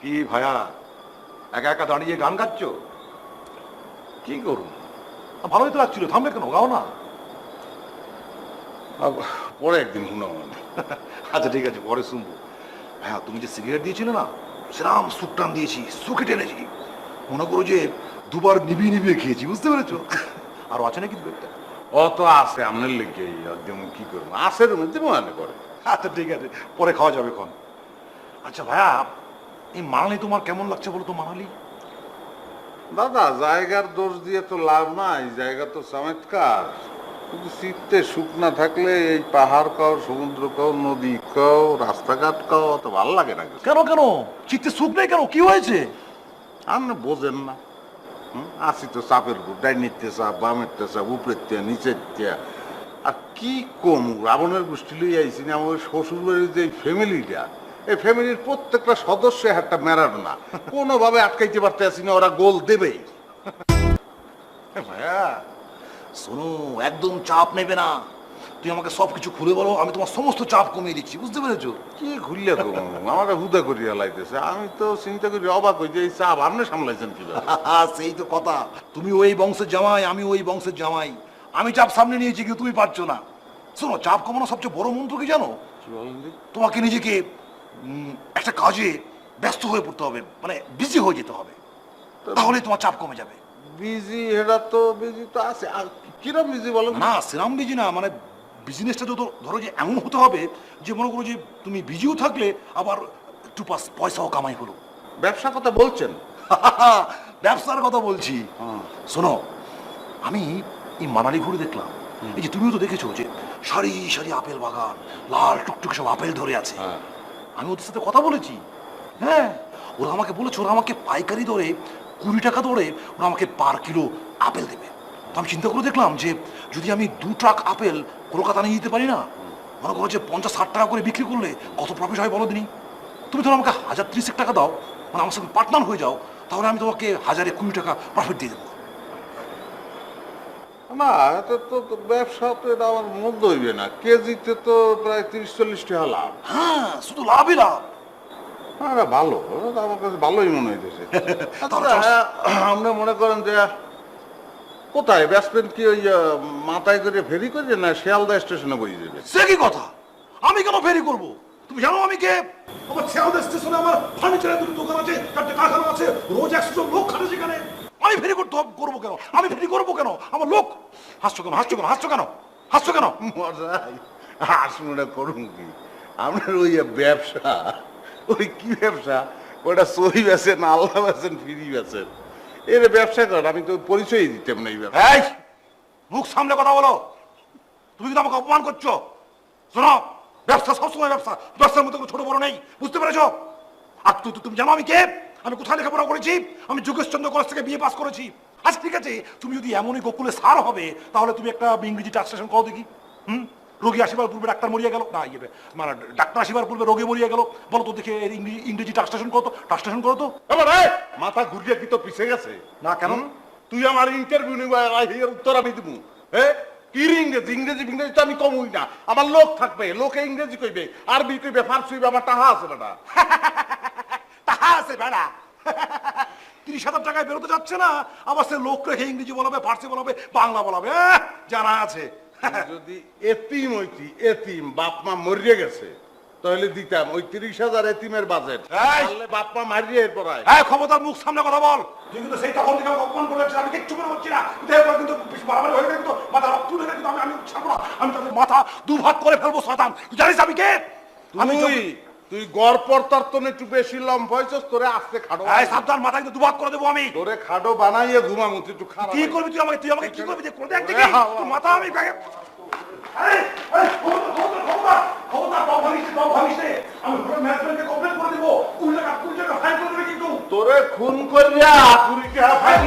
কি ভাইয়া একা একা দাঁড়িয়ে গান গাচ্ছ? কি করুন, ভালোই তো লাগছিল, থামবে কেন, গাও না। পরে একদিন শুনো। আচ্ছা ঠিক আছে, পরে শুনবো। হ্যাঁ, তুমি যে সিগারেট দিয়েছিলে না, সেরাম সুখ টান দিয়েছি, সুখে টেনেছি। মনে করো যে দুবার নিবিয়ে নিবিয়ে খেয়েছি, বুঝতে পেরেছো? আরো আছে নাকি দু একটা? অত আছে আপনার লেগে, যেমন কি করবো, আছে রুমে দেবো মনে করে। আচ্ছা ঠিক আছে, পরে খাওয়া যাবে এখন। আচ্ছা ভাইয়া, এই মানালি তোমার কেমন লাগছে বলো তো? মানালি দাদা, জায়গার দোষ দিয়ে তো লাভ নাই, জায়গা তো চমৎকার, কিন্তু চিত্তে সুখ না থাকলে এই পাহাড় কও, সমুদ্র কও, নদী কও, রাস্তাঘাট কও, অত ভালো লাগে না। কেন কেন চিত্তে সুখ নেই কেন? কি হয়েছে? আপনি বোঝেন না। আসি তো চাপের উপর, ডাইনিতে চাপ, বামেরতে চাপ, উপরের তে, নিচের তে। আর কি কম, রাবণের গোষ্ঠী লই আইসি না, আমার শ্বশুর বাড়ির যে ফ্যামিলিটা, এই ফ্যামিলির প্রত্যেকটা সদস্য একটা ম্যারাডোনা, কোনোভাবে আটকাইতে পারতে আসি না, ওরা গোল দেবেই। ভাইয়া শোনো, একদম চাপ নেবে না। তুই আমাকে সবকিছু খুলে বলো, আমি তোমার সমস্ত চাপ কমিয়ে দিচ্ছি, বুঝতে পেরেছো? কি ঘুরলে কম, আমার হুদা করিয়া লাইতেছে। আমি তো চিন্তা করি অবাক হই যে এই চাপ আপনি সামলাইছেন কিভাবে। সেই তো কথা, তুমি ওই বংশের জামাই, আমি ওই বংশের জামাই। আমি চাপ সামনে নিয়েছি, কিন্তু তুমি পারছো না। শোনো, চাপ কমানো সবচেয়ে বড় মন্ত্র কি জানো? কি বলেন দি? তোমাকে নিজেকে একটা কাজে ব্যস্ত হয়ে পড়তে হবে, মানে বিজি হয়ে যেতে হবে, তাহলে তোমার চাপ কমে যাবে। বিজি, এটা তো বিজি তো আছে। আর কিরম বিজি বলেন? না সেরাম বিজি না, মানে বিজনেসটা তো ধরো যে এমন হতে হবে যে মনে করো যে তুমি বিজিও থাকলে আবার একটু পয়সাও কামাই হলো। ব্যবসা কথা বলছেন? ব্যবসার কথা বলছি। শোনো, আমি এই মানালি ঘুরে দেখলাম, এই যে তুমিও তো দেখেছো যে সারি সারি আপেল বাগান, লাল টুকটুকে সব আপেল ধরে আছে। আমি ওদের সাথে কথা বলেছি। হ্যাঁ, ওরা আমাকে বলেছে ওরা আমাকে পাইকারি দরে 20 টাকা দরে ওরা আমাকে পার কিলো আপেল দেবে। তো আমি চিন্তা করে দেখলাম যে যদি আমি 2 ট্রাক আপেল কলকাতা নিয়ে যেতে পারি না, মনে করো যে 50-60 টাকা করে বিক্রি করলে কত প্রফিট হয় বলো দিনি? তুমি ধরো আমাকে 1030 টাকা দাও, মানে আমার সঙ্গে পার্টনার হয়ে যাও, তাহলে আমি তোমাকে 1020 টাকা প্রফিট দিয়ে দেবো। না, এটা তো ব্যবসা তো, এটা আমার মন্দ হইবে না। কেজিতে তো প্রায় 30-40 টাকা লাভ। হ্যাঁ, শুধু লাভই লাভ। হ্যাঁ, ভালো, এটা আমার কাছে ভালোই মনে হইতেছে। আমরা মনে করেন যে কোথায় বেসবেন কি, ওই মাথায় করে ফেরি করে না শিয়ালদা স্টেশনে বই যাবে? সে কি কথা? আমি কেন ফেরি করব? তুমি জানো আমি কে? আমার শিয়ালদা স্টেশনে আমার ফার্নিচারের দুটো দোকান আছে, 4টে কারখানা আছে, রোজ 100 লোক খাটে সেখানে। আমি ফেরি করবো কেন? আমি ফেরি করবো কেন? আমার লোক। হাসছো কেন? হাসছো কেন? হাসছো কেন? হাসছো কেন? মজাই আসলে করুন কি, আপনার ওই ব্যবসা, ওই কি ব্যবসা, ওটা সহি বেছেন, আল্লাহ বেছেন, ফিরি বেছেন, এর ব্যবসা করেন। আমি তো পরিচয় দিতাম না এই ব্যবসা। এই, মুখ সামনে কথা বলো। তুমি কিন্তু আমাকে অপমান করছো। শোনো, ব্যবসা সবসময় ব্যবসা, ব্যবসার মধ্যে কোনো ছোট বড় নেই, বুঝতে পেরেছো? আর তুমি জানো আমি কে? আমি কোথায় লেখাপড়া করেছি? আমি যোগেশচন্দ্র কলেজ থেকে বিএ পাস করেছি। আচ্ছা ঠিক আছে, তুমি যদি এমনই গোকুলে সার হবে, তাহলে তুমি একটা ইংরেজি ট্রান্সলেশন করো দেখি। রোগী আসিবার পূর্বে ডাক্তার মরিয়া গেল, না ইয়ে মানে ডাক্তার আসিবার পূর্বে রোগী মরিয়া গেল, বলো তো দেখে ইংরেজি ট্রান্সলেশন করো তো, ট্রান্সলেশন করো তো। মাথা ঘুরিয়ে কি তো পিছিয়ে গেছে? না কেন? তুই আমার ইন্টারভিউ নিবা, উত্তর আমি দিব। হ্যাঁ, কি ইংরেজি? ইংরেজি ইংরেজি তো আমি কমই না। আমার লোক থাকবে, লোকে ইংরেজি কইবে, আরবি কইবে, ফার্সি কইবে, আমার টাহা আছে বেটা। টাকা আছে বেড়া। 30,000 টাকায় বেরোতে যাচ্ছে না, আবার সে লোক রেখে ইংরেজি বলাবে, ফার্সি বলাবে, বাংলা বলাবে। জানা আছে। যদি এতিম হইতি, এতিম বাপ মা মরিয়ে গেছে, তাহলে দিতাম ওই 30,000 এতিমের বাজেট। তাহলে বাপ মা মারিয়ে এরপর আয়। হ্যাঁ, ক্ষমতার মুখ সামনে কথা বল। তুই কিন্তু সেই তখন থেকে অপমান করে যাচ্ছিস, আমি কিচ্ছু মনে হচ্ছি না। কিন্তু বাড়াবাড়ি হয়ে গেলে কিন্তু মাথা রক্ত উঠে গেলে কিন্তু আমি ছাড়বো না। আমি তাদের মাথা দুভাগ করে ফেলবো শয়তান। তুই জানিস আমি কে? তুই গড় পড়তার তো একটু বেশি লম্বা হয়েছিস, তোরে আস্তে খাড়ো। এই সাবধান, মাথা কিন্তু দুভাগ করে দেবো আমি। তোরে খাড়ো বানাইয়ে ঘুমামু, তুই একটু খারাপ। কি করবি তুই আমাকে? তুই আমাকে কি করবি? দেখ দেখি তোর মাথা আমি তোরে খুন করিয়া 20 টাকা ফাইন।